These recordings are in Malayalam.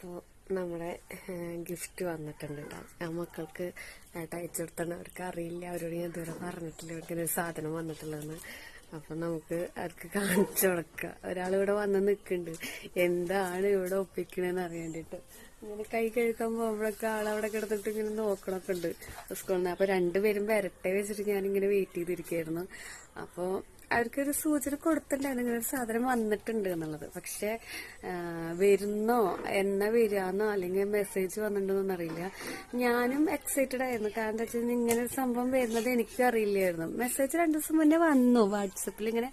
അപ്പോൾ നമ്മുടെ ഗിഫ്റ്റ് വന്നിട്ടുണ്ട് കേട്ടോ. ആ മക്കൾക്ക് അയച്ചു കൊടുത്താണ്. അവർക്ക് അറിയില്ല, അവരോട് ഞാൻ ഇതുവരെ പറഞ്ഞിട്ടില്ല അവർക്ക് ഒരു സാധനം വന്നിട്ടുള്ളതെന്ന്. അപ്പം നമുക്ക് അവർക്ക് കാണിച്ചു കൊടുക്കുക. ഒരാളിവിടെ വന്ന് നിൽക്കുന്നുണ്ട്, എന്താണ് ഇവിടെ ഒപ്പിക്കണേന്ന് അറിയാൻ വേണ്ടിയിട്ട്. ഇങ്ങനെ കൈ കഴുകാൻ പോകുമ്പോഴൊക്കെ ആളവിടെ കിടന്നിട്ട് ഇങ്ങനെ നോക്കണൊക്കെ ഉണ്ട് സ്കൂളിൽ നിന്ന്. അപ്പൊ രണ്ടുപേരും വരട്ടെ വെച്ചിട്ട് ഞാനിങ്ങനെ വെയിറ്റ് ചെയ്തിരിക്കുകയായിരുന്നു. അപ്പോൾ അവർക്കൊരു സൂചന കൊടുത്തിട്ടുണ്ടായിരുന്നു ഇങ്ങനെ ഒരു സാധനം വന്നിട്ടുണ്ട് എന്നുള്ളത്. പക്ഷെ വരുന്നോ എന്നാ വരാന്നോ അല്ലെങ്കിൽ മെസ്സേജ് വന്നിട്ടുണ്ടോന്ന് അറിയില്ല. ഞാനും എക്സൈറ്റഡ് ആയിരുന്നു. കാരണം എന്താ വെച്ചാൽ ഇങ്ങനെ ഒരു സംഭവം വരുന്നത് എനിക്ക് അറിയില്ലായിരുന്നു. മെസ്സേജ് 2 ദിവസം മുന്നേ വന്നു, വാട്സപ്പിൽ ഇങ്ങനെ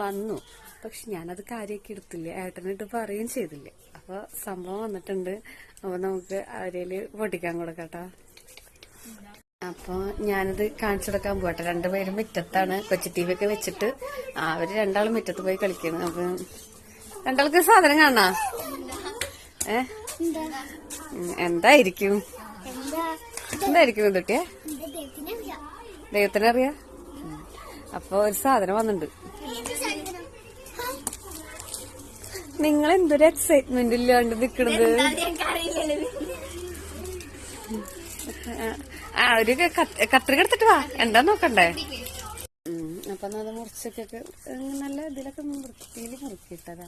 വന്നു. പക്ഷെ ഞാനത് കാര്യമൊക്കെ എടുത്തില്ല, ഏട്ടനിട്ട് പറയുകയും ചെയ്തില്ല. അപ്പൊ സംഭവം വന്നിട്ടുണ്ട്. അപ്പൊ നമുക്ക് അവരേല് പൊട്ടിക്കാൻ കൊടുക്കട്ടോ. അപ്പൊ ഞാനിത് കാണിച്ചു കൊടുക്കാൻ പോട്ടെ. രണ്ടുപേരും മുറ്റത്താണ്, കൊച്ചി ടി വി ഒക്കെ വെച്ചിട്ട് അവര് രണ്ടാളും മുറ്റത്ത് പോയി കളിക്കണം. അപ്പൊ രണ്ടാൾക്ക് സാധനം കാണാ എന്തായിരിക്കും കുട്ടിയെ? ദൈവത്തിനറിയാ. അപ്പൊ ഒരു സാധനം വന്നിട്ടുണ്ട്. നിങ്ങൾ എന്തൊരു എക്സൈറ്റ്മെന്റ് ഇല്ലാണ്ട് നിക്കണത്. ഒരു കത്രിക എടുത്തിട്ട് വാ, എന്താ നോക്കണ്ടേ. അപ്പൊ അത് മുറിച്ചൊക്കെ നല്ല ഇതിലൊക്കെ വൃത്തിയിൽ മുറുക്കിട്ടതാ.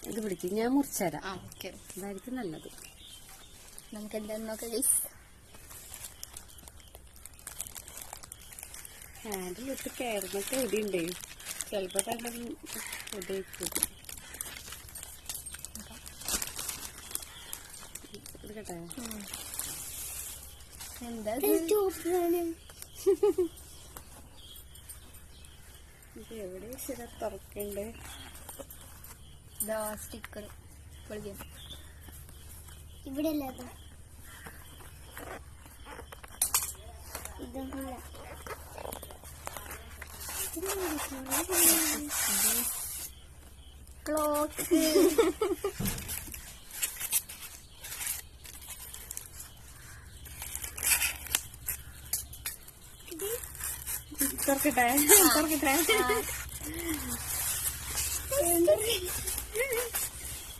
ഇത് പിടിക്കും, ഞാൻ മുറിച്ചുതരാം. അതായിരിക്കും നല്ലത്. നമുക്ക് എന്താ നോക്കാം. ഹാൻഡിലിട്ട് കയറുന്നൊക്കെ എഴുതിണ്ടേ, ചെലപ്പോ തന്നെ എടുക്കട്ടെ. എന്താ എവിടെ ശരി തുറക്കണ്ടേ? സ്റ്റിക്കർ ഇവിടെ അല്ലാതെ ക്ലോക്ക്. തുറക്കട്ടെ?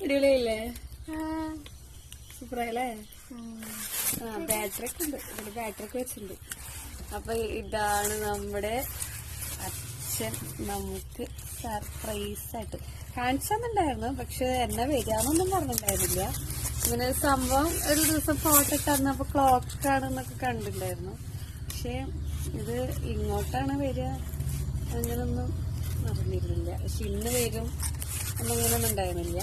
അടിപൊളിയല്ലേ? സൂപ്പറായല്ലേ? ബാറ്ററി ഒക്കെ ഉണ്ട്, ഇവിടെ ബാറ്ററി ഒക്കെ വെച്ചിട്ടുണ്ട്. അപ്പൊ ഇതാണ് നമ്മുടെ അച്ഛൻ നമുക്ക് സർപ്രൈസ് ആയിട്ട് കാണിച്ചെന്നുണ്ടായിരുന്നു. പക്ഷെ എന്നാ വരാന്നൊന്നും പറഞ്ഞിട്ടുണ്ടായിരുന്നില്ല. ഇങ്ങനെ ഒരു സംഭവം ഒരു ദിവസം ഫോട്ടോ ഇട്ടന്നപ്പോ ക്ലോക്കാണെന്നൊക്കെ കണ്ടിട്ടുണ്ടായിരുന്നു. പക്ഷെ ഇത് ഇങ്ങോട്ടാണ് വരിക അങ്ങനൊന്നും അറിഞ്ഞിരുന്നില്ല. പക്ഷെ ഇന്ന് വരും എന്നങ്ങനൊന്നും ഉണ്ടായിരുന്നില്ല.